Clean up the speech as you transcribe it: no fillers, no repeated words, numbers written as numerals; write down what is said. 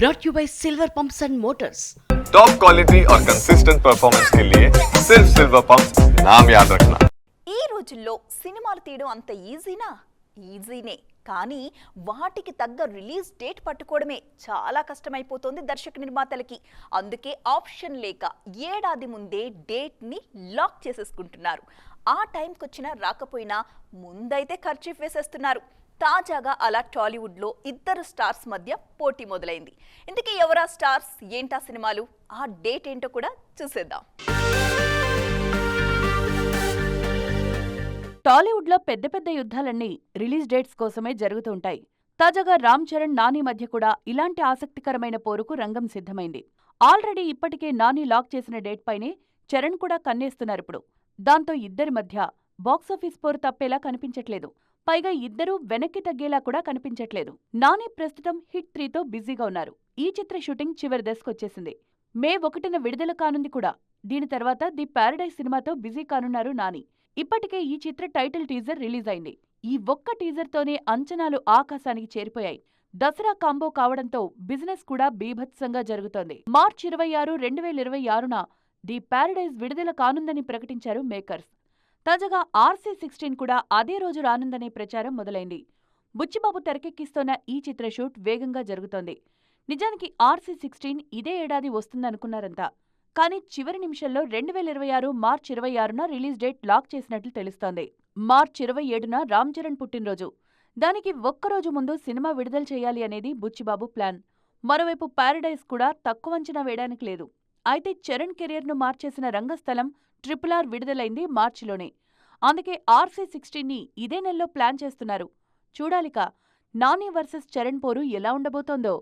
brought you by Silver Pumps and Motors. Top quality और consistent performance के लिए सिर्फ सिल्वर पंप्स नाम याद रखना। ఈ రోజుల్లో సినిమాలు తీయడం అంత ఈజీనా? ఈజీనే, కానీ వాటికి తగ్గ రిలీజ్ డేట్ పట్టుకోవడమే చాలా కష్టమైపోతుంది దర్శక నిర్మాతలకి. అందుకే ఆప్షన్ లేక ఏడాది ముందే డేట్ని లాక్ చేసేసుకుంటున్నారు. ఆ టైంకి వచ్చినా రాకపోయినా ముందైతే ఖర్చీఫ్ వేసేస్తున్నారు. తాజాగా అలా టాలీవుడ్లో ఇద్దరు స్టార్స్ మధ్య పోటీ మొదలైంది. ఇందుకే ఎవరా స్టార్స్, ఏంటా సినిమాలు, ఆ డేట్ ఏంటో కూడా చూసేద్దాం. టాలీవుడ్లో పెద్ద పెద్ద యుద్ధాలన్నీ రిలీజ్ డేట్స్ కోసమే జరుగుతూ ఉంటాయి. తాజాగా రామ్ చరణ్, నాని మధ్య కూడా ఇలాంటి ఆసక్తికరమైన పోరుకు రంగం సిద్ధమైంది. ఆల్రెడీ ఇప్పటికే నాని లాక్ చేసిన డేట్ పైనే చరణ్ కూడా కన్నేస్తున్నారిప్పుడు. దాంతో ఇద్దరి మధ్య బాక్సాఫీస్ పోరు తప్పేలా కనిపించట్లేదు. పైగా ఇద్దరూ వెనక్కి తగ్గేలా కూడా కనిపించట్లేదు. నాని ప్రస్తుతం హిట్ 3తో బిజీగా ఉన్నారు. ఈ చిత్ర షూటింగ్ చివరి దశకొచ్చేసింది. మే 1న విడుదల కానుంది కూడా. దీని తర్వాత ది ప్యారడైజ్ సినిమాతో బిజీ కానున్నారు నాని. ఇప్పటికే ఈ చిత్ర టైటిల్ టీజర్ రిలీజ్ అయింది. ఈ ఒక్క టీజర్తోనే అంచనాలు ఆకాశానికి చేరిపోయాయి. దసరా కాంబో కావడంతో బిజినెస్ కూడా బీభత్సంగా జరుగుతోంది. మార్చి 26, 2026న ది ప్యారడైజ్ విడుదల కానుందని ప్రకటించారు మేకర్స్. తాజాగా RC-16 కూడా అదే రోజు రానుందనే ప్రచారం మొదలైంది. బుచ్చిబాబు తెరకెక్కిస్తోన్న ఈ చిత్ర షూట్ వేగంగా జరుగుతోంది. నిజానికి RC-16 ఇదే ఏడాది వస్తుందనుకున్నారంతా. కానీ చివరి నిమిషంలో 2026 మార్చి 26న రిలీజ్ డేట్ లాక్ చేసినట్లు తెలుస్తోంది. మార్చి 27న రామ్ చరణ్ పుట్టినరోజు. దానికి ఒక్కరోజు ముందు సినిమా విడుదల చేయాలి అనేది బుచ్చిబాబు ప్లాన్. మరోవైపు ప్యారడైజ్ కూడా తక్కువ అంచనా వేయడానికి లేదు. అయితే చరణ్ కెరియర్ను మార్చేసిన రంగస్థలం RRR విడుదలైంది మార్చిలోనే. అందుకే RC-16ని ఇదే నెలలో ప్లాన్ చేస్తున్నారు. చూడాలిక నాని వర్సెస్ చరణ్ పోరు ఎలా ఉండబోతోందో.